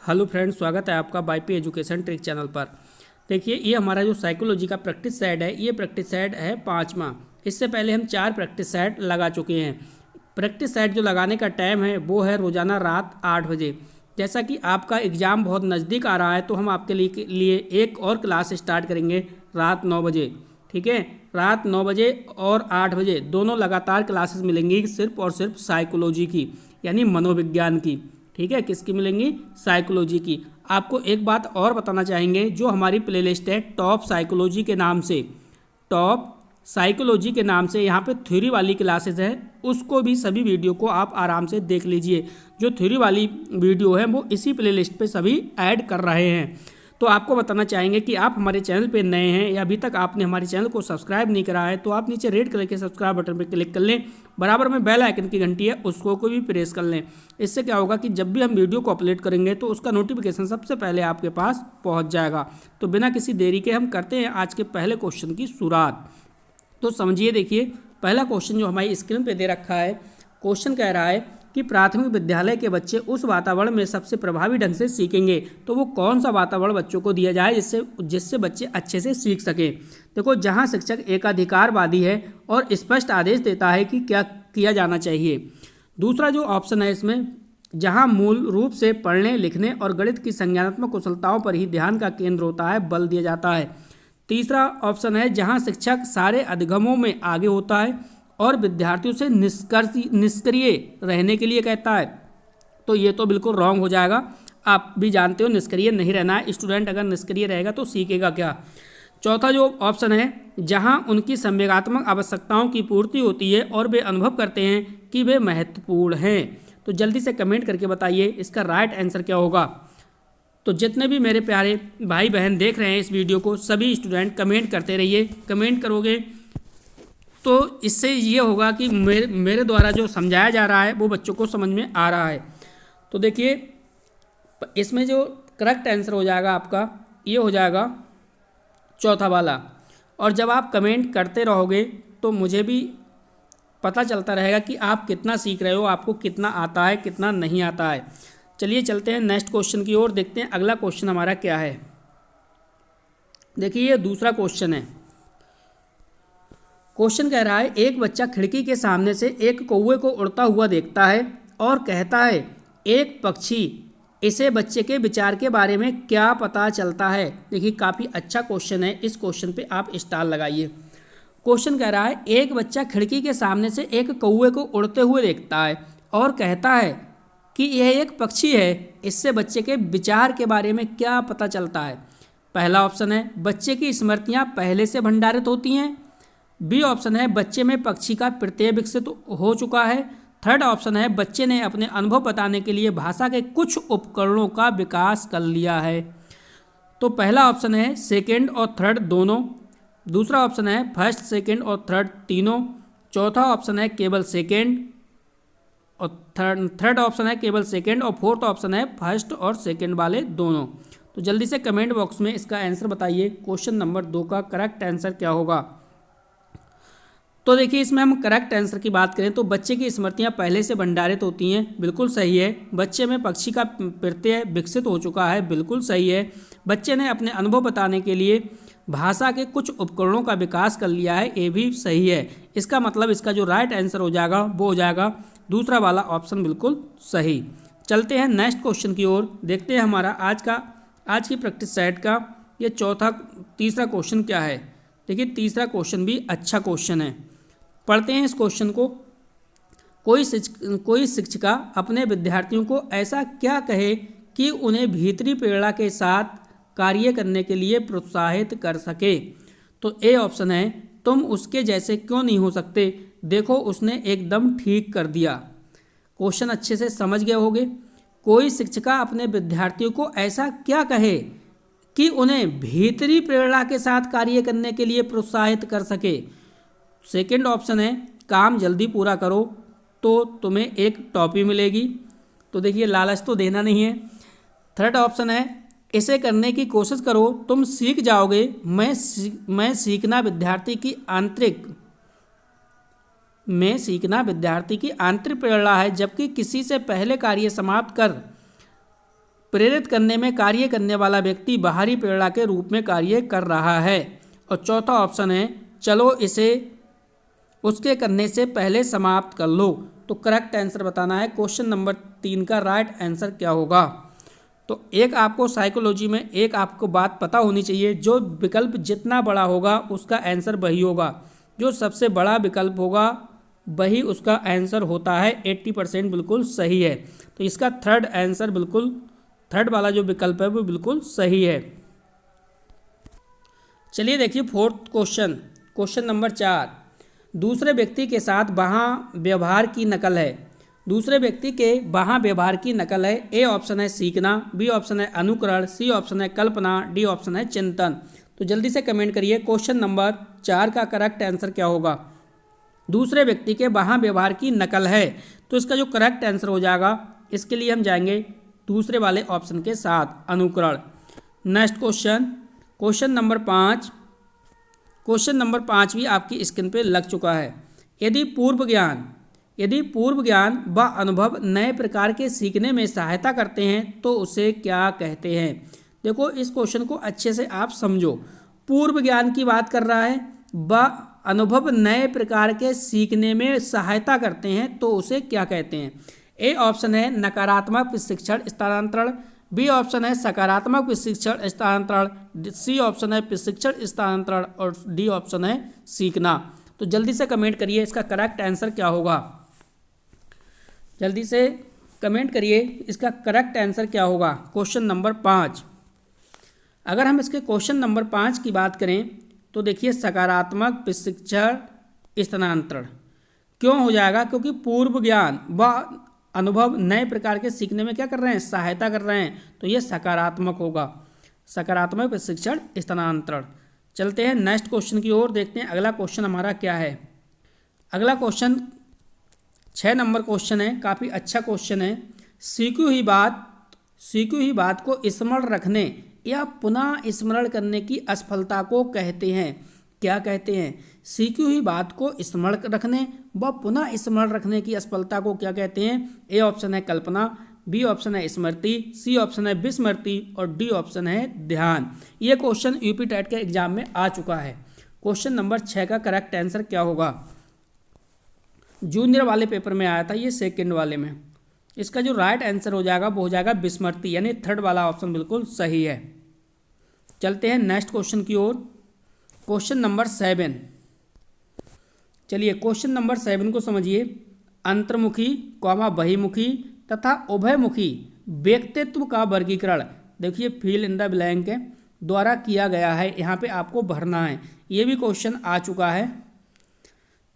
Hello friends, स्वागत है आपका बाईपी एजुकेशन ट्रिक चैनल पर। देखिए, ये हमारा जो साइकोलॉजी का प्रैक्टिस सेट है, ये प्रैक्टिस सेट है 5वां। इससे पहले हम 4 प्रैक्टिस सेट लगा चुके हैं। प्रैक्टिस सेट जो लगाने का टाइम है वो है रोज़ाना रात 8 बजे। जैसा कि आपका एग्ज़ाम बहुत नज़दीक आ रहा है तो हम आपके लिए एक और क्लास स्टार्ट करेंगे रात 9 बजे। ठीक है, रात 9 बजे और 8 बजे दोनों लगातार क्लासेस मिलेंगी, सिर्फ और सिर्फ साइकोलॉजी की, यानी मनोविज्ञान की। ठीक है, किसकी मिलेंगी? साइकोलॉजी की। आपको एक बात और बताना चाहेंगे, जो हमारी प्लेलिस्ट है टॉप साइकोलॉजी के नाम से, टॉप साइकोलॉजी के नाम से यहाँ पे थ्योरी वाली क्लासेस हैं, उसको भी सभी वीडियो को आप आराम से देख लीजिए। जो थ्योरी वाली वीडियो है वो इसी प्लेलिस्ट पे सभी ऐड कर रहे हैं। तो आपको बताना चाहेंगे कि आप हमारे चैनल पे नए हैं या अभी तक आपने हमारे चैनल को सब्सक्राइब नहीं करा है तो आप नीचे रेड कलर के सब्सक्राइब बटन पर क्लिक कर लें। बराबर में बेल आइकन की घंटी है, उसको कोई भी प्रेस कर लें। इससे क्या होगा कि जब भी हम वीडियो को अपलोड करेंगे तो उसका नोटिफिकेशन सबसे पहले आपके पास पहुंच जाएगा। तो बिना किसी देरी के हम करते हैं आज के पहले क्वेश्चन की शुरुआत। तो समझिए, देखिए पहला क्वेश्चन जो हमारी स्क्रीन पे दे रखा है, क्वेश्चन कह रहा है कि प्राथमिक विद्यालय के बच्चे उस वातावरण में सबसे प्रभावी ढंग से सीखेंगे। तो वो कौन सा वातावरण बच्चों को दिया जाए जिससे जिससे बच्चे अच्छे से सीख सकें। देखो, जहाँ शिक्षक एकाधिकारवादी है और स्पष्ट आदेश देता है कि क्या किया जाना चाहिए। दूसरा जो ऑप्शन है इसमें, जहाँ मूल रूप से पढ़ने लिखने और गणित की संज्ञानात्मक कुशलताओं पर ही ध्यान का केंद्र होता है, बल दिया जाता है। तीसरा ऑप्शन है जहाँ शिक्षक सारे अधिगमों में आगे होता है और विद्यार्थियों से निष्क्रिय रहने के लिए कहता है। तो ये तो बिल्कुल रॉन्ग हो जाएगा। आप भी जानते हो निष्क्रिय नहीं रहना है। स्टूडेंट अगर निष्क्रिय रहेगा तो सीखेगा क्या। चौथा जो ऑप्शन है, जहां उनकी संवेगात्मक आवश्यकताओं की पूर्ति होती है और वे अनुभव करते हैं कि वे महत्वपूर्ण हैं। तो जल्दी से कमेंट करके बताइए इसका राइट आंसर क्या होगा। तो जितने भी मेरे प्यारे भाई बहन देख रहे हैं इस वीडियो को, सभी स्टूडेंट कमेंट करते रहिए। कमेंट करोगे तो इससे ये होगा कि मेरे द्वारा जो समझाया जा रहा है वो बच्चों को समझ में आ रहा है। तो देखिए, इसमें जो करेक्ट आंसर हो जाएगा आपका, ये हो जाएगा चौथा वाला। और जब आप कमेंट करते रहोगे तो मुझे भी पता चलता रहेगा कि आप कितना सीख रहे हो, आपको कितना आता है, कितना नहीं आता है। चलिए चलते हैं नेक्स्ट क्वेश्चन की ओर, देखते हैं अगला क्वेश्चन हमारा क्या है। देखिए, ये दूसरा क्वेश्चन है। क्वेश्चन कह रहा है, एक बच्चा खिड़की के सामने से एक कौवे को उड़ता हुआ देखता है और कहता है एक पक्षी। इसे बच्चे के विचार के बारे में क्या पता चलता है। देखिए, काफ़ी अच्छा क्वेश्चन है, इस क्वेश्चन पे आप स्टार लगाइए। क्वेश्चन कह रहा है, एक बच्चा खिड़की के सामने से एक कौवे को उड़ते हुए देखता है और कहता है कि यह एक पक्षी है। इससे बच्चे के विचार के बारे में क्या पता चलता है। पहला ऑप्शन है, बच्चे की स्मृतियाँ पहले से भंडारित होती हैं। बी ऑप्शन है, बच्चे में पक्षी का प्रत्यय विकसित हो चुका है। थर्ड ऑप्शन है, बच्चे ने अपने अनुभव बताने के लिए भाषा के कुछ उपकरणों का विकास कर लिया है। तो पहला ऑप्शन है सेकंड और थर्ड दोनों। दूसरा ऑप्शन है फर्स्ट, सेकंड और थर्ड तीनों। चौथा ऑप्शन है केवल सेकंड और थर्ड ऑप्शन है केवल सेकंड। और फोर्थ ऑप्शन है फर्स्ट और सेकंड वाले दोनों। तो जल्दी से कमेंट बॉक्स में इसका आंसर बताइए, क्वेश्चन नंबर 2 का करेक्ट आंसर क्या होगा। तो देखिए, इसमें हम करेक्ट आंसर की बात करें तो बच्चे की स्मृतियां पहले से भंडारित होती हैं, बिल्कुल सही है। बच्चे में पक्षी का प्रत्यय विकसित हो चुका है, बिल्कुल सही है। बच्चे ने अपने अनुभव बताने के लिए भाषा के कुछ उपकरणों का विकास कर लिया है, ये भी सही है। इसका मतलब इसका जो राइट आंसर हो जाएगा वो हो जाएगा दूसरा वाला ऑप्शन, बिल्कुल सही। चलते हैं नेक्स्ट क्वेश्चन की ओर, देखते हैं हमारा आज की प्रैक्टिस सेट का ये तीसरा क्वेश्चन क्या है। देखिए, तीसरा क्वेश्चन भी अच्छा क्वेश्चन है, पढ़ते हैं इस क्वेश्चन को। कोई शिक्षिका अपने विद्यार्थियों को ऐसा क्या कहे कि उन्हें भीतरी प्रेरणा के साथ कार्य करने के लिए प्रोत्साहित कर सके। तो ए ऑप्शन है, तुम उसके जैसे क्यों नहीं हो सकते, देखो उसने एकदम ठीक कर दिया। क्वेश्चन अच्छे से समझ गए होंगे। कोई शिक्षिका अपने विद्यार्थियों को ऐसा क्या कहे कि उन्हें भीतरी प्रेरणा के साथ कार्य करने के लिए प्रोत्साहित कर सके। सेकंड ऑप्शन है, काम जल्दी पूरा करो तो तुम्हें एक टॉफी मिलेगी। तो देखिए, लालच तो देना नहीं है। थर्ड ऑप्शन है, इसे करने की कोशिश करो तुम सीख जाओगे। मैं सीखना विद्यार्थी की आंतरिक प्रेरणा है, जबकि किसी से पहले कार्य समाप्त कर प्रेरित करने में कार्य करने वाला व्यक्ति बाहरी प्रेरणा के रूप में कार्य कर रहा है। और चौथा ऑप्शन है चलो इसे उसके करने से पहले समाप्त कर लो। तो करेक्ट आंसर बताना है। क्वेश्चन नंबर 3 का राइट आंसर क्या होगा? तो एक आपको साइकोलॉजी में एक आपको बात पता होनी चाहिए, जो विकल्प जितना बड़ा होगा उसका आंसर वही होगा। जो सबसे बड़ा विकल्प होगा वही उसका आंसर होता है। 80% बिल्कुल सही है। तो इसका थर्ड आंसर बिल्कुल, थर्ड वाला जो विकल्प है वो बिल्कुल सही है। चलिए देखिए फोर्थ क्वेश्चन, क्वेश्चन नंबर 4। दूसरे व्यक्ति के साथ वहाँ व्यवहार की नकल है। दूसरे व्यक्ति के वहाँ व्यवहार की नकल है। ए ऑप्शन है सीखना, बी ऑप्शन है अनुकरण, सी ऑप्शन है कल्पना, डी ऑप्शन है चिंतन। तो जल्दी से कमेंट करिए क्वेश्चन नंबर 4 का करेक्ट आंसर क्या होगा? दूसरे व्यक्ति के वहाँ व्यवहार की नकल है, तो इसका जो करेक्ट आंसर हो जाएगा, इसके लिए हम जाएंगे दूसरे वाले ऑप्शन के साथ, अनुकरण। Next question, question number 5। Question number 5 भी आपकी स्क्रीन पे लग चुका है। यदि पूर्व ज्ञान व अनुभव नए प्रकार के सीखने में सहायता करते हैं तो उसे क्या कहते हैं? देखो इस क्वेश्चन को अच्छे से आप समझो। पूर्व ज्ञान की बात कर रहा है, व अनुभव नए प्रकार के सीखने में सहायता करते हैं तो उसे क्या कहते हैं? ए ऑप्शन है नकारात्मक प्रशिक्षण स्थानांतरण, बी ऑप्शन है सकारात्मक प्रशिक्षण स्थानांतरण, सी ऑप्शन है प्रशिक्षण स्थानांतरण और डी ऑप्शन है सीखना। तो जल्दी से कमेंट करिए इसका करेक्ट आंसर क्या होगा? जल्दी से कमेंट करिए इसका करेक्ट आंसर क्या होगा क्वेश्चन नंबर 5। अगर हम इसके क्वेश्चन नंबर 5 की बात करें तो देखिए सकारात्मक प्रशिक्षण स्थानांतरण क्यों हो जाएगा? क्योंकि पूर्व ज्ञान व अनुभव नए प्रकार के सीखने में क्या कर रहे हैं? सहायता कर रहे हैं, तो ये सकारात्मक होगा, सकारात्मक प्रशिक्षण स्थानांतरण। चलते हैं नेक्स्ट क्वेश्चन की ओर, देखते हैं अगला क्वेश्चन हमारा क्या है। अगला क्वेश्चन 6 नंबर क्वेश्चन है, काफ़ी अच्छा क्वेश्चन है। सीखी हुई बात को स्मरण रखने या पुनः स्मरण करने की असफलता को कहते हैं। क्या कहते हैं? सीखी हुई बात को स्मरण रखने व पुनः स्मरण रखने की असफलता को क्या कहते हैं? ए ऑप्शन है कल्पना, बी ऑप्शन है स्मृति, सी ऑप्शन है विस्मृति और डी ऑप्शन है ध्यान। ये क्वेश्चन यूपी टेट के एग्जाम में आ चुका है। क्वेश्चन नंबर 6 का करेक्ट आंसर क्या होगा? जूनियर वाले पेपर में आया था, ये सेकंड वाले में। इसका जो राइट आंसर हो जाएगा वो हो जाएगा विस्मृति, यानी थर्ड वाला ऑप्शन बिल्कुल सही है। चलते हैं नेक्स्ट क्वेश्चन की ओर, क्वेश्चन नंबर 7। चलिए क्वेश्चन नंबर 7 को समझिए। अंतर्मुखी, बहिमुखी तथा उभयमुखी व्यक्तित्व का वर्गीकरण, देखिए फिल इन द ब्लैंक है द्वारा किया गया है, यहाँ पे आपको भरना है। ये भी क्वेश्चन आ चुका है।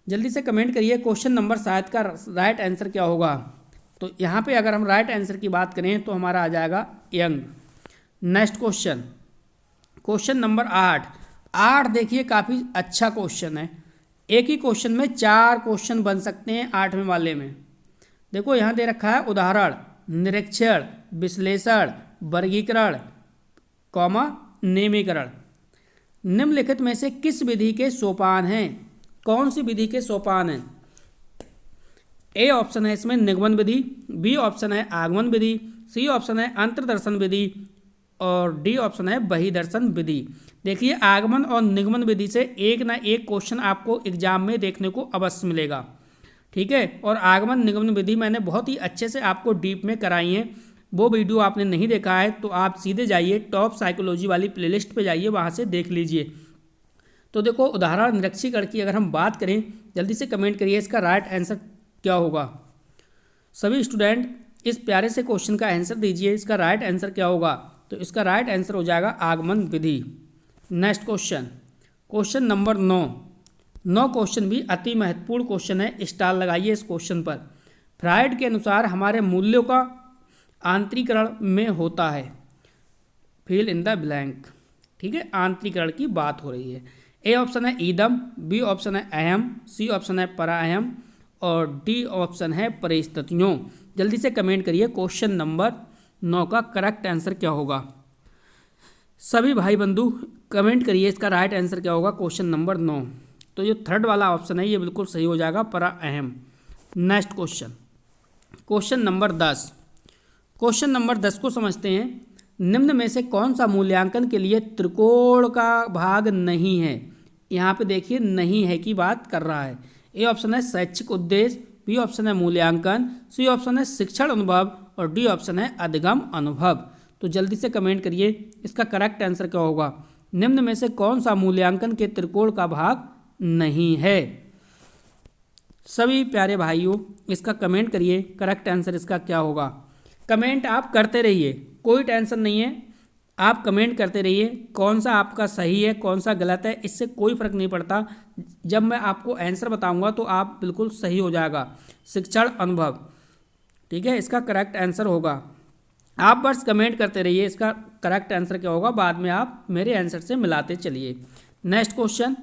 जल्दी से कमेंट करिए क्वेश्चन नंबर 7 का राइट आंसर क्या होगा? तो यहाँ पे अगर हम राइट आंसर की बात करें तो हमारा आ जाएगा young. Next question, question number 8 देखिए काफ़ी अच्छा क्वेश्चन है। एक ही क्वेश्चन में 4 क्वेश्चन बन सकते हैं 8वें वाले में। देखो यहाँ दे रखा है उदाहरण, निरीक्षण, विश्लेषण, वर्गीकरण, नेमीकरण। निम्नलिखित में से किस विधि के सोपान हैं? कौन सी विधि के सोपान हैं? ए ऑप्शन है इसमें निगमन विधि, बी ऑप्शन है आगमन विधि, सी ऑप्शन है अंतर्दर्शन विधि और डी ऑप्शन है बहिर्दर्शन विधि। देखिए आगमन और निगमन विधि से एक ना एक क्वेश्चन आपको एग्जाम में देखने को अवश्य मिलेगा, ठीक है। और आगमन निगमन विधि मैंने बहुत ही अच्छे से आपको डीप में कराई है। वो वीडियो आपने नहीं देखा है तो आप सीधे जाइए टॉप साइकोलॉजी वाली प्लेलिस्ट पे जाइए, वहाँ से देख लीजिए। तो देखो उदाहरण निरीक्षीकरण की अगर हम बात करें, जल्दी से कमेंट करिए इसका राइट आंसर क्या होगा। सभी स्टूडेंट इस प्यारे से क्वेश्चन का आंसर दीजिए, इसका राइट आंसर क्या होगा? तो इसका राइट आंसर हो जाएगा आगमन विधि। Next question, question number 9 question भी अति महत्वपूर्ण क्वेश्चन है, स्टार लगाइए इस क्वेश्चन पर। फ्राइड के अनुसार हमारे मूल्यों का आंतरिकरण में होता है, फिल इन द ब्लैंक, ठीक है। आंतरिकरण की बात हो रही है। ए ऑप्शन है ईदम, बी ऑप्शन है अहम, सी ऑप्शन है पराअहम और डी ऑप्शन है परिस्थितियों। जल्दी से कमेंट करिए क्वेश्चन नंबर 9 का करेक्ट आंसर क्या होगा। सभी भाई बंधु कमेंट करिए इसका राइट आंसर क्या होगा क्वेश्चन नंबर 9। तो जो थर्ड वाला ऑप्शन है ये बिल्कुल सही हो जाएगा, पराअहम। Next question, question number 10। Question number 10 को समझते हैं। निम्न में से कौन सा मूल्यांकन के लिए त्रिकोण का भाग नहीं है? यहाँ पे देखिए नहीं है की बात कर रहा है। ए ऑप्शन है शैक्षिक उद्देश्य, बी ऑप्शन है मूल्यांकन, सी ऑप्शन है शिक्षण अनुभव और डी ऑप्शन है अधिगम अनुभव। तो जल्दी से कमेंट करिए इसका करेक्ट आंसर क्या होगा। निम्न में से कौन सा मूल्यांकन के त्रिकोण का भाग नहीं है? सभी प्यारे भाइयों इसका कमेंट करिए, करेक्ट आंसर इसका क्या होगा। कमेंट आप करते रहिए, कोई टेंशन नहीं है, आप कमेंट करते रहिए। कौन सा आपका सही है कौन सा गलत है इससे कोई फ़र्क नहीं पड़ता। जब मैं आपको आंसर बताऊंगा तो आप बिल्कुल सही हो जाएगा। शिक्षण अनुभव, ठीक है, इसका करेक्ट आंसर होगा। आप बस कमेंट करते रहिए इसका करेक्ट आंसर क्या होगा, बाद में आप मेरे आंसर से मिलाते चलिए। नेक्स्ट क्वेश्चन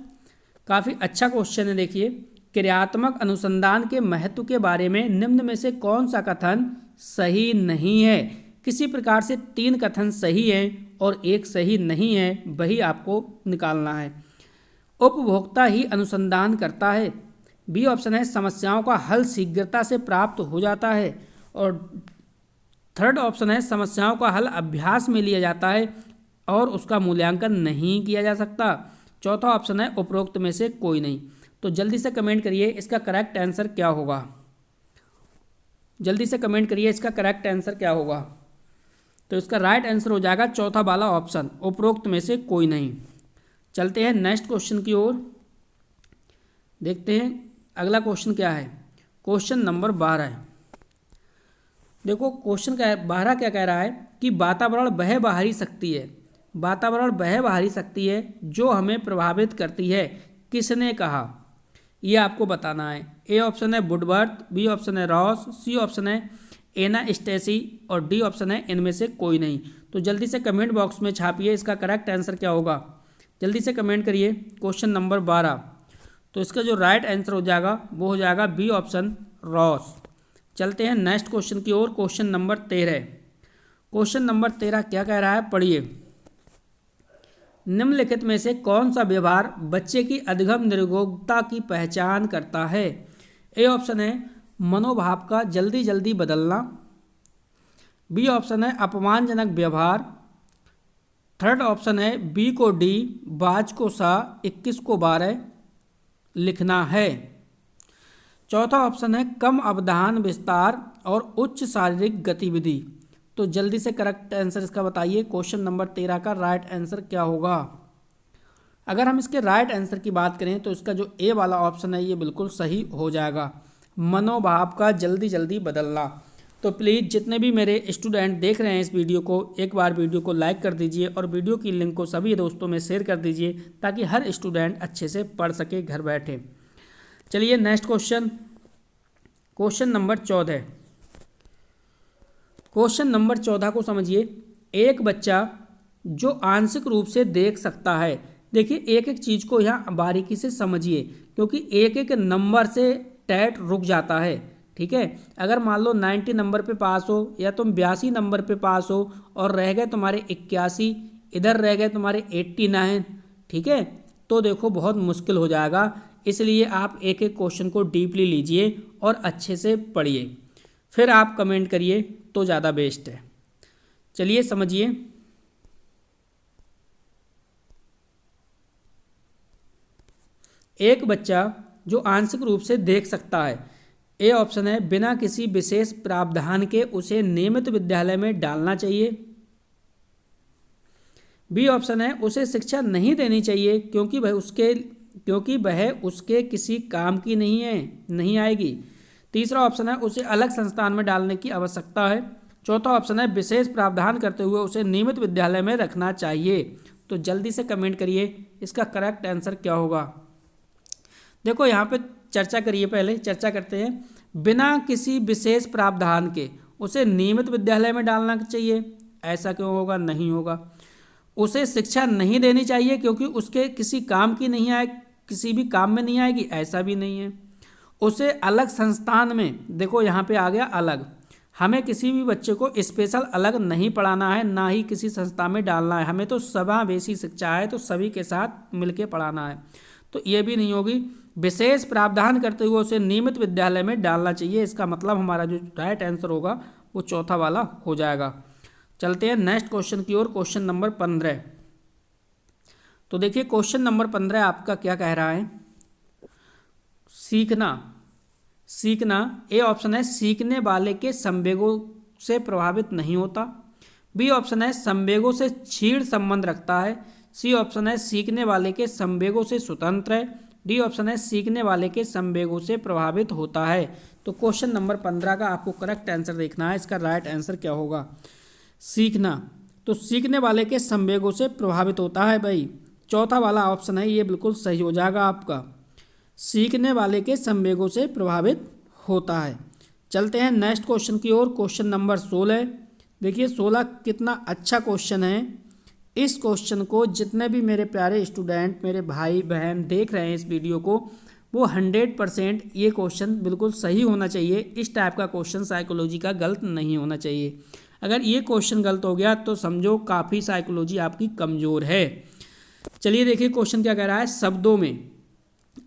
काफ़ी अच्छा क्वेश्चन है। देखिए, क्रियात्मक अनुसंधान के महत्व के बारे में निम्न में से कौन सा कथन सही नहीं है? किसी प्रकार से 3 कथन सही हैं और एक सही नहीं है, वही आपको निकालना है। उपभोक्ता ही अनुसंधान करता है, बी ऑप्शन है समस्याओं का हल शीघ्रता से प्राप्त हो जाता है और थर्ड ऑप्शन है समस्याओं का हल अभ्यास में लिया जाता है और उसका मूल्यांकन नहीं किया जा सकता। चौथा ऑप्शन है उपरोक्त में से कोई नहीं। तो जल्दी से कमेंट करिए इसका करेक्ट आंसर क्या होगा। जल्दी से कमेंट करिए इसका करेक्ट आंसर क्या होगा। तो इसका राइट आंसर हो जाएगा चौथा वाला ऑप्शन, उपरोक्त में से कोई नहीं। चलते हैं नेक्स्ट क्वेश्चन की ओर, देखते हैं अगला क्वेश्चन क्या है। क्वेश्चन नंबर 12 है। देखो क्वेश्चन क्या है, 12 क्या कह रहा है कि वातावरण वह बाहरी शक्ति है, वातावरण वह बाहरी शक्ति है जो हमें प्रभावित करती है, किसने कहा? ये आपको बताना है। ए ऑप्शन है वुडवर्थ, बी ऑप्शन है रॉस, सी ऑप्शन है एना स्टेसी और डी ऑप्शन है इनमें से कोई नहीं। तो जल्दी से कमेंट बॉक्स में छापिए इसका करेक्ट आंसर क्या होगा। जल्दी से कमेंट करिए क्वेश्चन नंबर 12। तो इसका जो राइट आंसर हो जाएगा वो हो जाएगा बी ऑप्शन रॉस। चलते हैं नेक्स्ट क्वेश्चन की ओर, क्वेश्चन नंबर 13। क्वेश्चन नंबर 13 क्या कह रहा है, पढ़िए। निम्नलिखित में से कौन सा व्यवहार बच्चे की अधिगम निरोगता की पहचान करता है? ए ऑप्शन है मनोभाव का जल्दी जल्दी बदलना, बी ऑप्शन है अपमानजनक व्यवहार, थर्ड ऑप्शन है बी को डी, बाज को सा, 21 को 12 लिखना है, चौथा ऑप्शन है कम अवधान विस्तार और उच्च शारीरिक गतिविधि। तो जल्दी से करेक्ट आंसर इसका बताइए। क्वेश्चन नंबर 13 का राइट आंसर क्या होगा? अगर हम इसके राइट आंसर की बात करें तो इसका जो ए वाला ऑप्शन है ये बिल्कुल सही हो जाएगा, मनोभाव का जल्दी जल्दी बदलना। तो प्लीज़ जितने भी मेरे स्टूडेंट देख रहे हैं इस वीडियो को, एक बार वीडियो को लाइक कर दीजिए और वीडियो की लिंक को सभी दोस्तों में शेयर कर दीजिए ताकि हर स्टूडेंट अच्छे से पढ़ सके घर बैठे। चलिए next question, question number 14। Question number 14 को समझिए। एक बच्चा जो आंशिक रूप से देख सकता है, देखिए एक एक चीज़ को यहाँ बारीकी से समझिए क्योंकि एक एक नंबर से टैट रुक जाता है, ठीक है। अगर मान लो 90 नंबर पे पास हो या तुम 82 नंबर पे पास हो और रह गए तुम्हारे 81, इधर रह गए तुम्हारे 89, ठीक है, तो देखो बहुत मुश्किल हो जाएगा। इसलिए आप एक एक क्वेश्चन को डीपली लीजिए और अच्छे से पढ़िए, फिर आप कमेंट करिए तो ज़्यादा बेस्ट है। चलिए समझिए। एक बच्चा जो आंशिक रूप से देख सकता है, ए ऑप्शन है बिना किसी विशेष प्रावधान के उसे नियमित विद्यालय में डालना चाहिए, बी ऑप्शन है उसे शिक्षा नहीं देनी चाहिए क्योंकि वह उसके किसी काम की नहीं आएगी, तीसरा ऑप्शन है उसे अलग संस्थान में डालने की आवश्यकता है, चौथा ऑप्शन है विशेष प्रावधान करते हुए उसे नियमित विद्यालय में रखना चाहिए। तो जल्दी से कमेंट करिए इसका करेक्ट आंसर क्या होगा। देखो यहाँ पे चर्चा करिए, पहले चर्चा करते हैं। बिना किसी विशेष प्रावधान के उसे नियमित विद्यालय में डालना चाहिए, ऐसा क्यों होगा? नहीं होगा। उसे शिक्षा नहीं देनी चाहिए क्योंकि उसके किसी काम की नहीं आए, किसी भी काम में नहीं आएगी, ऐसा भी नहीं है। उसे अलग संस्थान में, देखो यहाँ पे आ गया अलग, हमें किसी भी बच्चे को स्पेशल अलग नहीं पढ़ाना है, ना ही किसी संस्था में डालना है, हमें तो समावेशी शिक्षा है तो सभी के साथ मिलके पढ़ाना है, तो ये भी नहीं होगी। विशेष प्रावधान करते हुए उसे नियमित विद्यालय में डालना चाहिए, इसका मतलब हमारा जो राइट आंसर होगा वो चौथा वाला हो जाएगा। चलते हैं नेक्स्ट क्वेश्चन की ओर, क्वेश्चन नंबर 15। तो देखिए क्वेश्चन नंबर 15 आपका क्या कह रहा है, सीखना। सीखना, ए ऑप्शन है सीखने वाले के संवेगों से प्रभावित नहीं होता, बी ऑप्शन है संवेगों से क्षीण संबंध रखता है, सी ऑप्शन है सीखने वाले के संवेगों से स्वतंत्र है, डी ऑप्शन है सीखने वाले के संवेगों से प्रभावित होता है। तो क्वेश्चन नंबर 15 का आपको करेक्ट आंसर देखना है, इसका राइट आंसर क्या होगा। सीखना, तो सीखने वाले के संवेगों से प्रभावित होता है भाई, चौथा वाला ऑप्शन है ये बिल्कुल सही हो जाएगा आपका, सीखने वाले के संवेगों से प्रभावित होता है। चलते हैं नेक्स्ट क्वेश्चन की ओर, क्वेश्चन नंबर 16। देखिए 16 कितना अच्छा क्वेश्चन है। इस क्वेश्चन को जितने भी मेरे प्यारे स्टूडेंट, मेरे भाई बहन देख रहे हैं इस वीडियो को, वो 100% ये क्वेश्चन बिल्कुल सही होना चाहिए। इस टाइप का क्वेश्चन साइकोलॉजी का गलत नहीं होना चाहिए। अगर ये क्वेश्चन गलत हो गया तो समझो काफ़ी साइकोलॉजी आपकी कमज़ोर है। चलिए देखिए क्वेश्चन क्या कह रहा है, शब्दों में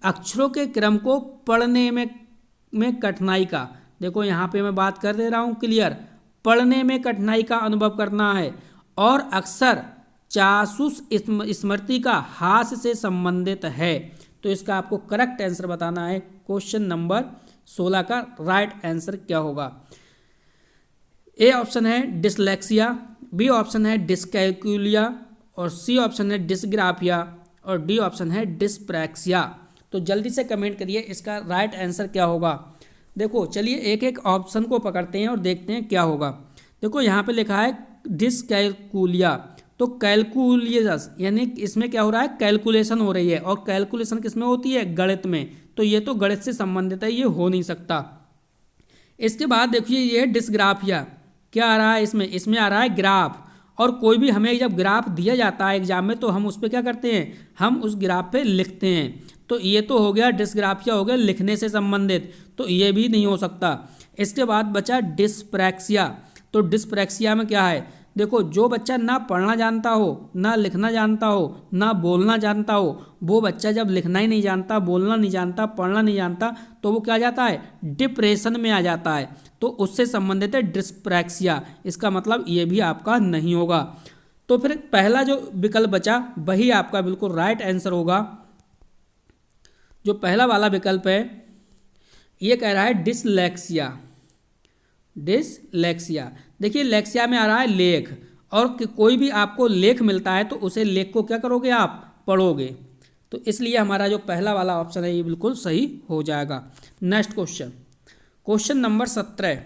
अक्षरों के क्रम को पढ़ने में कठिनाई का, देखो यहाँ पे मैं बात कर दे रहा हूँ क्लियर, पढ़ने में कठिनाई का अनुभव करना है और अक्सर जासूस स्मृति का हास्य से संबंधित है। तो इसका आपको करेक्ट आंसर बताना है। क्वेश्चन नंबर 16 का राइट आंसर क्या होगा। ए ऑप्शन है डिसलेक्सिया, बी ऑप्शन है डिसकैल्कुलिया और सी ऑप्शन है डिसग्राफिया और डी ऑप्शन है डिस्प्रैक्सिया। तो जल्दी से कमेंट करिए इसका राइट आंसर क्या होगा। देखो चलिए एक एक ऑप्शन को पकड़ते हैं और देखते हैं क्या होगा। देखो यहाँ पे लिखा है डिसकैल्कुलिया, तो कैलकुलियस यानी इसमें क्या हो रहा है, कैलकुलेशन हो रही है, और कैलकुलेशन किस में होती है, गणित में, तो ये तो गणित से संबंधित है, ये हो नहीं सकता। इसके बाद देखिए ये है डिस्ग्राफिया, क्या आ रहा है इसमें आ रहा है ग्राफ, और कोई भी हमें जब ग्राफ दिया जाता है एग्जाम में तो हम उस पर क्या करते हैं, हम उस ग्राफ पे लिखते हैं। तो ये तो हो गया डिस्ग्राफिया, हो गया लिखने से संबंधित, तो ये भी नहीं हो सकता। इसके बाद बचा डिस्प्रैक्सिया, तो डिस्प्रैक्सिया में क्या है, देखो जो बच्चा ना पढ़ना जानता हो, ना लिखना जानता हो, ना बोलना जानता हो, वो बच्चा जब लिखना ही नहीं जानता, बोलना नहीं जानता, पढ़ना नहीं जानता, तो वो क्या जाता है, डिप्रेशन में आ जाता है। तो उससे संबंधित है डिस्प्रैक्सिया, इसका मतलब ये भी आपका नहीं होगा। तो फिर पहला जो विकल्प बचा वही आपका बिल्कुल राइट आंसर होगा। जो पहला वाला विकल्प है ये कह रहा है डिसलेक्सिया। डिसलेक्सिया, देखिए लेक्सिया में आ रहा है लेख, और कोई भी आपको लेख मिलता है तो उसे लेख को क्या करोगे, आप पढ़ोगे। तो इसलिए हमारा जो पहला वाला ऑप्शन है ये बिल्कुल सही हो जाएगा। Next question, question number 17।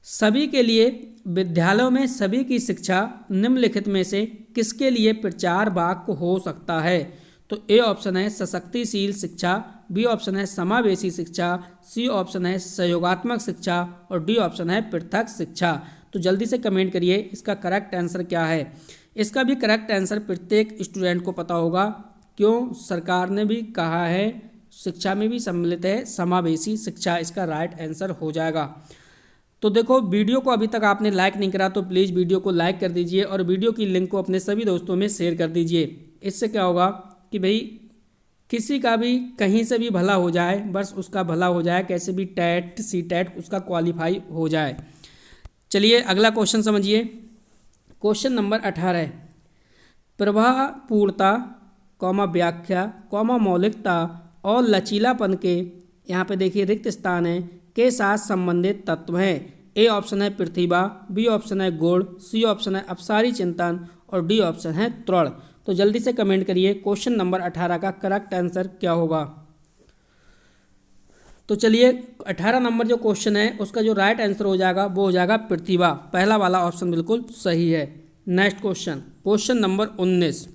सभी के लिए विद्यालयों में सभी की शिक्षा निम्नलिखित में से किसके लिए प्रचार वाक्य हो सकता है। तो ए ऑप्शन है सशक्तिशील शिक्षा, बी ऑप्शन है समावेशी शिक्षा, सी ऑप्शन है सहयोगात्मक शिक्षा और डी ऑप्शन है पृथक शिक्षा। तो जल्दी से कमेंट करिए इसका करेक्ट आंसर क्या है। इसका भी करेक्ट आंसर प्रत्येक स्टूडेंट को पता होगा, क्यों, सरकार ने भी कहा है, शिक्षा में भी सम्मिलित है समावेशी शिक्षा, इसका राइट आंसर हो जाएगा। तो देखो वीडियो को अभी तक आपने लाइक नहीं करा तो प्लीज़ वीडियो को लाइक कर दीजिए और वीडियो की लिंक को अपने सभी दोस्तों में शेयर कर दीजिए। इससे क्या होगा कि भाई किसी का भी कहीं से भी भला हो जाए, बस उसका भला हो जाए, कैसे भी टेट सी टेट उसका क्वालिफाई हो जाए। चलिए अगला क्वेश्चन समझिए, क्वेश्चन नंबर 18। प्रभावपूर्णता कौमा व्याख्या कौमा मौलिकता और लचीलापन के, यहाँ पे देखिए रिक्त स्थान है, के साथ संबंधित तत्व हैं। ए ऑप्शन है प्रतिभा, बी ऑप्शन है गुण, सी ऑप्शन है अपसारी चिंतन और डी ऑप्शन है त्वरण। तो जल्दी से कमेंट करिए क्वेश्चन नंबर 18 का करेक्ट आंसर क्या होगा। तो चलिए 18 नंबर जो क्वेश्चन है उसका जो राइट आंसर हो जाएगा वो हो जाएगा प्रतिभा, पहला वाला ऑप्शन बिल्कुल सही है। Next question, question number 19।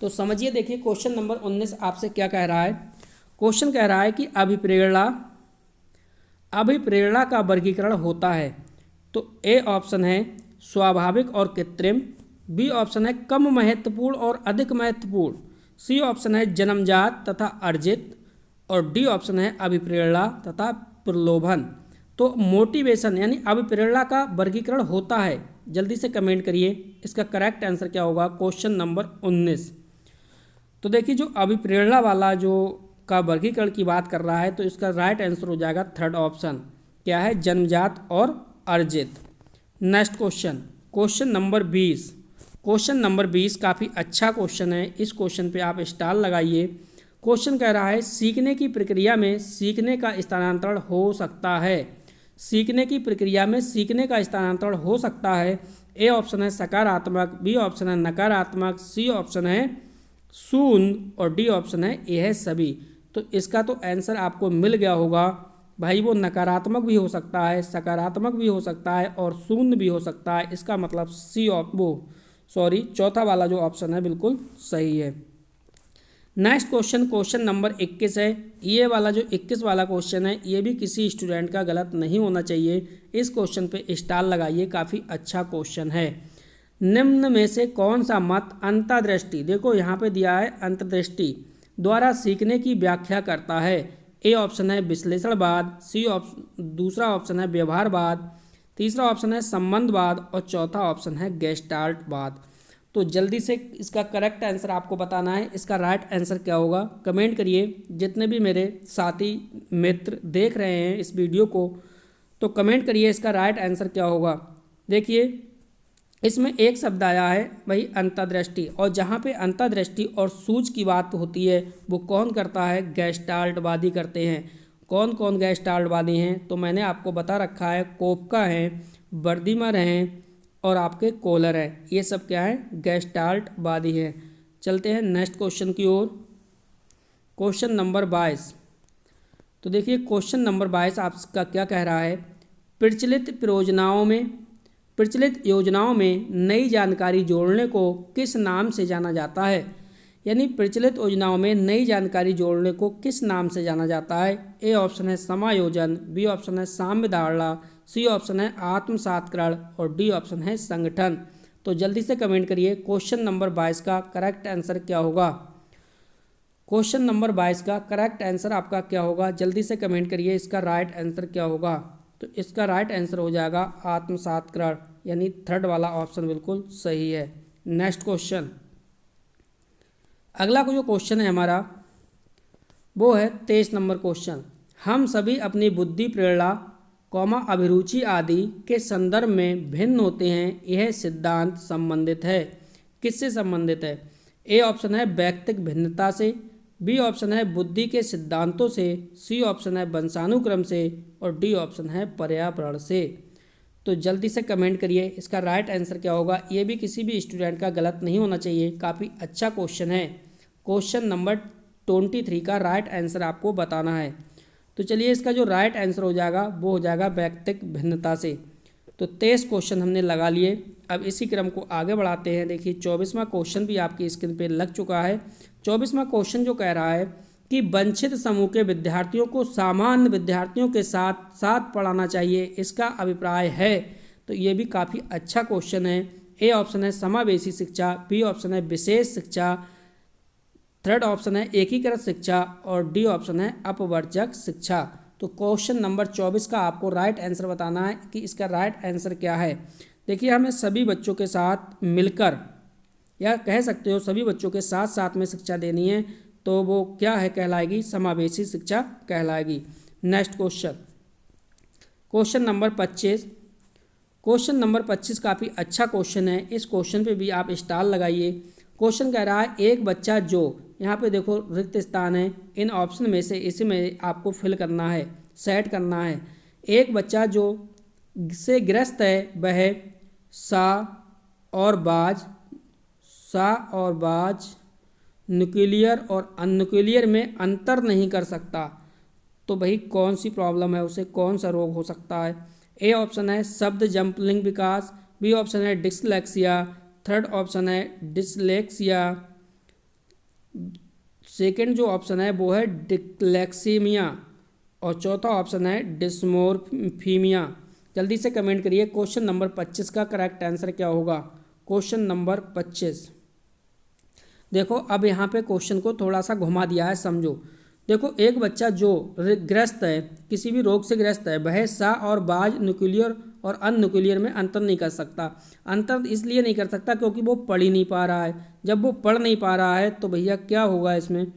तो समझिए देखिए क्वेश्चन नंबर 19 आपसे क्या कह रहा है। क्वेश्चन कह रहा है कि अभिप्रेरणा का वर्गीकरण होता है। तो ए ऑप्शन है स्वाभाविक और कृत्रिम, बी ऑप्शन है कम महत्वपूर्ण और अधिक महत्वपूर्ण, सी ऑप्शन है जन्मजात तथा अर्जित और डी ऑप्शन है अभिप्रेरणा तथा प्रलोभन। तो मोटिवेशन यानी अभिप्रेरणा का वर्गीकरण होता है। जल्दी से कमेंट करिए इसका करेक्ट आंसर क्या होगा क्वेश्चन नंबर 19। तो देखिए जो अभिप्रेरणा वाला जो का वर्गीकरण की बात कर रहा है तो इसका राइट आंसर हो जाएगा थर्ड ऑप्शन, क्या है, जन्मजात और अर्जित। Next question, question number 20। Question number 20 काफ़ी अच्छा क्वेश्चन है, इस क्वेश्चन पे आप स्टार लगाइए। क्वेश्चन कह रहा है सीखने की प्रक्रिया में सीखने का स्थानांतरण हो सकता है। सीखने की प्रक्रिया में सीखने का स्थानांतरण हो सकता है। ए ऑप्शन है सकारात्मक, बी ऑप्शन है नकारात्मक, सी ऑप्शन है शून्य और डी ऑप्शन है ए है सभी। तो इसका तो आंसर आपको मिल गया होगा भाई, वो नकारात्मक भी हो सकता है, सकारात्मक भी हो सकता है और शून्य भी हो सकता है। इसका मतलब चौथा वाला जो ऑप्शन है बिल्कुल सही है। नेक्स्ट क्वेश्चन, क्वेश्चन नंबर 21 है। ये वाला जो 21 वाला क्वेश्चन है ये भी किसी स्टूडेंट का गलत नहीं होना चाहिए। इस क्वेश्चन पे स्टार लगाइए, काफ़ी अच्छा क्वेश्चन है। निम्न में से कौन सा मत अंतर्दृष्टि, देखो यहाँ पे दिया है अंतर्दृष्टि द्वारा सीखने की व्याख्या करता है। ए ऑप्शन है विश्लेषणवाद, दूसरा ऑप्शन है व्यवहारवाद, तीसरा ऑप्शन है संबंधवाद और चौथा ऑप्शन है गेस्टाल्टवाद। तो जल्दी से इसका करेक्ट आंसर आपको बताना है। इसका राइट आंसर क्या होगा कमेंट करिए। जितने भी मेरे साथी मित्र देख रहे हैं इस वीडियो को तो कमेंट करिए इसका राइट आंसर क्या होगा। देखिए इसमें एक शब्द आया है वही अंतर्दृष्टि, और जहाँ पे अंतर्दृष्टि और सूझ की बात होती है वो कौन करता है, गेस्टाल्टवादी करते हैं। कौन कौन गेस्टाल्टवादी हैं तो मैंने आपको बता रखा है, कोपका हैं, वर्दीमर हैं और आपके कोलर है। ये सब क्या है, गेस्टाल्टवादी है। चलते हैं नेक्स्ट क्वेश्चन की ओर। Question number 22। तो देखिए क्वेश्चन नंबर 22 आपका क्या कह रहा है, प्रचलित योजनाओं में नई जानकारी जोड़ने को किस नाम से जाना जाता है। यानी प्रचलित योजनाओं में नई जानकारी जोड़ने को किस नाम से जाना जाता है। ए ऑप्शन है समायोजन, बी ऑप्शन है साम्य धारणा, सी ऑप्शन है आत्मसात्करण और डी ऑप्शन है संगठन। तो जल्दी से कमेंट करिए क्वेश्चन नंबर 22 का करेक्ट आंसर क्या होगा। क्वेश्चन नंबर 22 का करेक्ट आंसर आपका क्या होगा, जल्दी से कमेंट करिए इसका राइट आंसर क्या होगा। तो इसका राइट आंसर हो जाएगा आत्मसात्करण, यानी थर्ड वाला ऑप्शन बिल्कुल सही है। नेक्स्ट क्वेश्चन, अगला जो क्वेश्चन है हमारा वो है 23 नंबर क्वेश्चन। हम सभी अपनी बुद्धि, प्रेरणा, अभिरुचि आदि के संदर्भ में भिन्न होते हैं, यह सिद्धांत संबंधित है। किससे संबंधित है। ए ऑप्शन है व्यक्तिगत भिन्नता से, बी ऑप्शन है बुद्धि के सिद्धांतों से, सी ऑप्शन है वंशानुक्रम से और डी ऑप्शन है पर्यावरण से। तो जल्दी से कमेंट करिए इसका राइट आंसर क्या होगा। ये भी किसी भी स्टूडेंट का गलत नहीं होना चाहिए, काफ़ी अच्छा क्वेश्चन है। क्वेश्चन नंबर 23 का राइट आंसर आपको बताना है। तो चलिए इसका जो राइट आंसर हो जाएगा वो हो जाएगा व्यक्तिगत भिन्नता से। तो 23 क्वेश्चन हमने लगा लिए। अब इसी क्रम को आगे बढ़ाते हैं। देखिए 24वां क्वेश्चन भी आपकी स्क्रीन पे लग चुका है। 24वां क्वेश्चन जो कह रहा है कि वंचित समूह के विद्यार्थियों को सामान्य विद्यार्थियों के साथ साथ पढ़ाना चाहिए, इसका अभिप्राय है। तो ये भी काफ़ी अच्छा क्वेश्चन है। ए ऑप्शन है समावेशी शिक्षा, बी ऑप्शन है विशेष शिक्षा, थर्ड ऑप्शन है एकीकृत शिक्षा और डी ऑप्शन है अपवर्जक शिक्षा। तो क्वेश्चन नंबर 24 का आपको राइट आंसर बताना है कि इसका राइट आंसर क्या है। देखिए हमें सभी बच्चों के साथ मिलकर या कह सकते हो सभी बच्चों के साथ साथ में शिक्षा देनी है, तो वो क्या है कहलाएगी, समावेशी शिक्षा कहलाएगी। Next question, question number 25। Question number 25 काफ़ी अच्छा क्वेश्चन है, इस क्वेश्चन पे भी आप स्टार लगाइए। क्वेश्चन कह रहा है एक बच्चा जो, यहाँ पे देखो रिक्त स्थान है, इन ऑप्शन में से इसी में आपको फिल करना है, सेट करना है। एक बच्चा जो से ग्रस्त है वह सा और बाज न्यूक्लियर और अनन्यूक्लियर में अंतर नहीं कर सकता। तो भाई कौन सी प्रॉब्लम है, उसे कौन सा रोग हो सकता है। ए ऑप्शन है शब्द जंपलिंग विकास, बी ऑप्शन है डिसलेक्सिया, थर्ड ऑप्शन है डिसलेक्सिया, सेकंड जो ऑप्शन है वो है डिक्लेक्सीमिया और चौथा ऑप्शन है डिस्मोर्फीमिया। जल्दी से कमेंट करिए क्वेश्चन नंबर 25 का करेक्ट आंसर क्या होगा। क्वेश्चन नंबर 25 देखो, अब यहाँ पे क्वेश्चन को थोड़ा सा घुमा दिया है, समझो। देखो एक बच्चा जो ग्रस्त है, किसी भी रोग से ग्रस्त है, वह सा और बाज न्यूक्लियर और अनन्यूक्लियर में अंतर नहीं कर सकता। अंतर इसलिए नहीं कर सकता क्योंकि वो पढ़ ही नहीं पा रहा है। जब वो पढ़ नहीं पा रहा है तो भैया क्या होगा इसमें,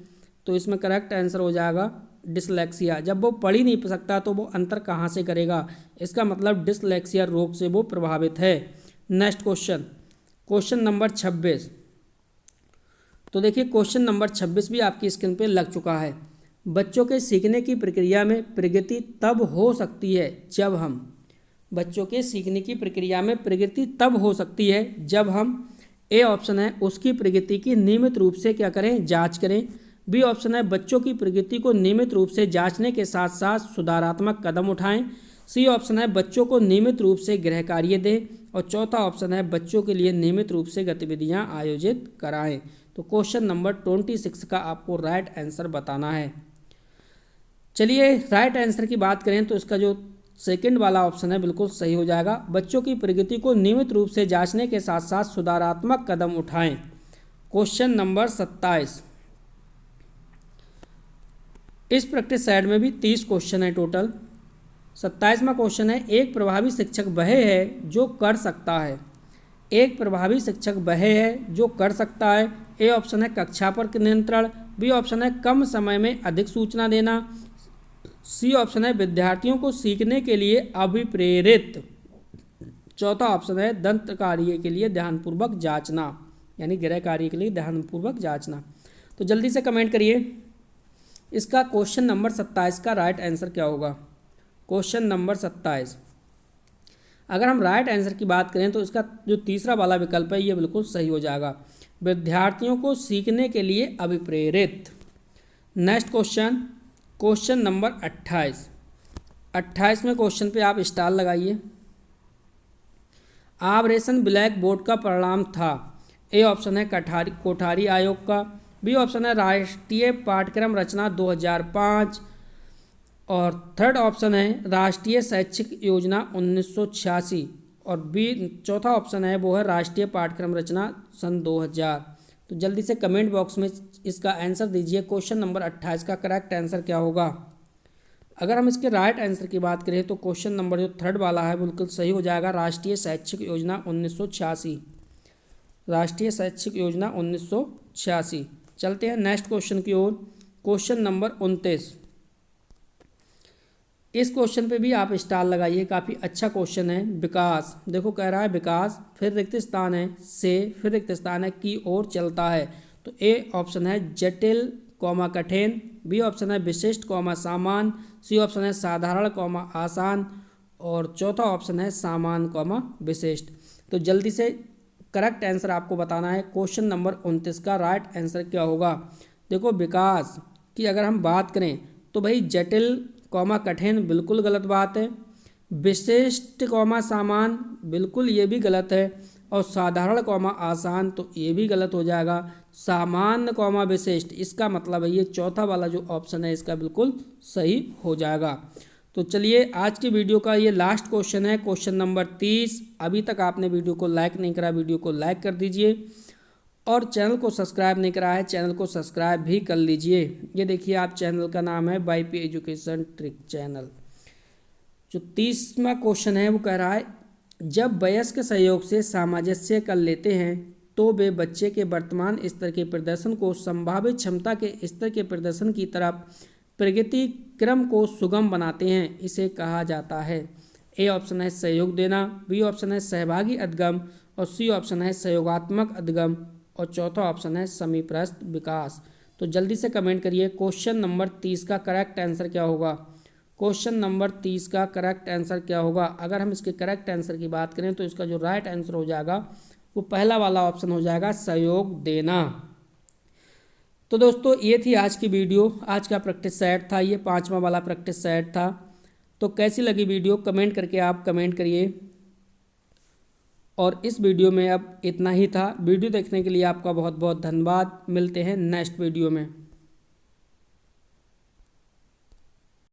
तो इसमें करेक्ट आंसर हो जाएगा डिसलेक्सिया। जब वो पढ़ ही नहीं सकता तो वो अंतर कहाँ से करेगा, इसका मतलब डिसलेक्सिया रोग से वो प्रभावित है। Next question, question number 26। तो देखिए क्वेश्चन नंबर 26 भी आपकी स्क्रीन पे लग चुका है। बच्चों के सीखने की प्रक्रिया में प्रगति तब हो सकती है जब हम, बच्चों के सीखने की प्रक्रिया में प्रगति तब हो सकती है जब हम, ए ऑप्शन है उसकी प्रगति की नियमित रूप से क्या करें, जांच करें। बी ऑप्शन है बच्चों की प्रगति को नियमित रूप से जांचने के साथ साथ सुधारात्मक कदम उठाएं। सी ऑप्शन है बच्चों को नियमित रूप से गृह कार्य दें। और चौथा ऑप्शन है बच्चों के लिए नियमित रूप से गतिविधियां आयोजित कराएं। तो क्वेश्चन नंबर 26 का आपको राइट आंसर बताना है। चलिए राइट आंसर की बात करें तो इसका जो सेकंड वाला ऑप्शन है बिल्कुल सही हो जाएगा। बच्चों की प्रगति को नियमित रूप से जांचने के साथ साथ सुधारात्मक कदम उठाएं। Question number 27। इस प्रैक्टिस सेट में भी 30 क्वेश्चन है टोटल। 27वां क्वेश्चन है, एक प्रभावी शिक्षक वह है जो कर सकता है। एक प्रभावी शिक्षक वह है जो कर सकता है। ए ऑप्शन है कक्षा पर नियंत्रण। बी ऑप्शन है कम समय में अधिक सूचना देना। सी ऑप्शन है विद्यार्थियों को सीखने के लिए अभिप्रेरित। चौथा ऑप्शन है दंत कार्य के लिए ध्यानपूर्वक जांचना, यानी गृह कार्य के लिए ध्यानपूर्वक जांचना। तो जल्दी से कमेंट करिए इसका क्वेश्चन नंबर 27 का राइट आंसर क्या होगा। क्वेश्चन नंबर 27, अगर हम राइट आंसर की बात करें तो इसका जो तीसरा वाला विकल्प है ये बिल्कुल सही हो जाएगा, विद्यार्थियों को सीखने के लिए अभिप्रेरित। Next question, question number 28। 28वें क्वेश्चन पे आप स्टार लगाइए। ऑपरेशन ब्लैक बोर्ड का परिणाम था। ए ऑप्शन है कोठारी आयोग का। बी ऑप्शन है राष्ट्रीय पाठ्यक्रम रचना 2005। और थर्ड ऑप्शन है राष्ट्रीय शैक्षिक योजना 1986। और बी चौथा ऑप्शन है वो है राष्ट्रीय पाठ्यक्रम रचना सन 2000। तो जल्दी से कमेंट बॉक्स में इसका आंसर दीजिए। क्वेश्चन नंबर 28 का करेक्ट आंसर क्या होगा। अगर हम इसके राइट आंसर की बात करें तो क्वेश्चन नंबर जो थर्ड वाला है बिल्कुल सही हो जाएगा, राष्ट्रीय शैक्षिक योजना 1986। राष्ट्रीय शैक्षिक योजना 1986। चलते हैं नेक्स्ट क्वेश्चन की ओर। Question number 29। इस क्वेश्चन पे भी आप स्टार लगाइए, काफ़ी अच्छा क्वेश्चन है। विकास, देखो कह रहा है विकास, फिर रिक्त स्थान है से, फिर रिक्त स्थान है की ओर चलता है। तो ए ऑप्शन है जटिल कौमा कठिन। बी ऑप्शन है विशिष्ट कौमा सामान्य। सी ऑप्शन है साधारण कौमा आसान। और चौथा ऑप्शन है सामान्य कौमा विशिष्ट। तो जल्दी से करेक्ट आंसर आपको बताना है। क्वेश्चन नंबर 29 का राइट आंसर क्या होगा। देखो विकास की अगर हम बात करें तो भाई जटिल कौमा कठिन बिल्कुल गलत बात है। विशिष्ट कौमा सामान्य बिल्कुल ये भी गलत है। और साधारण कौमा आसान तो ये भी गलत हो जाएगा। सामान्य कौमा विशिष्ट, इसका मतलब है ये चौथा वाला जो ऑप्शन है इसका बिल्कुल सही हो जाएगा। तो चलिए आज की वीडियो का ये लास्ट क्वेश्चन है, क्वेश्चन नंबर 30। अभी तक आपने वीडियो को लाइक नहीं करा, वीडियो को लाइक कर दीजिए। और चैनल को सब्सक्राइब नहीं करा है, चैनल को सब्सक्राइब भी कर लीजिए। ये देखिए आप चैनल का नाम है YP एजुकेशन ट्रिक चैनल। जो 30वां क्वेश्चन है वो कह रहा है, जब वयस्क सहयोग से सामंजस्य कर लेते हैं तो वे बच्चे के वर्तमान स्तर के प्रदर्शन को संभावित क्षमता के स्तर के प्रदर्शन की तरफ प्रगति क्रम को सुगम बनाते हैं, इसे कहा जाता है। ए ऑप्शन है सहयोग देना। बी ऑप्शन है सहभागी अधिगम। और सी ऑप्शन है सहयोगात्मक अधिगम। और चौथा ऑप्शन है समीपस्थ विकास। तो जल्दी से कमेंट करिए क्वेश्चन नंबर 30 का करेक्ट आंसर क्या होगा। क्वेश्चन नंबर 30 का करेक्ट आंसर क्या होगा। अगर हम इसके करेक्ट आंसर की बात करें तो इसका जो राइट आंसर हो जाएगा वो पहला वाला ऑप्शन हो जाएगा, सहयोग देना। तो दोस्तों ये थी आज की वीडियो। आज का प्रैक्टिस सेट था, ये 5वां वाला प्रैक्टिस सेट था। तो कैसी लगी वीडियो कमेंट करके आप कमेंट करिए। और इस वीडियो में अब इतना ही था। वीडियो देखने के लिए आपका बहुत बहुत धन्यवाद। मिलते हैं नेक्स्ट वीडियो में।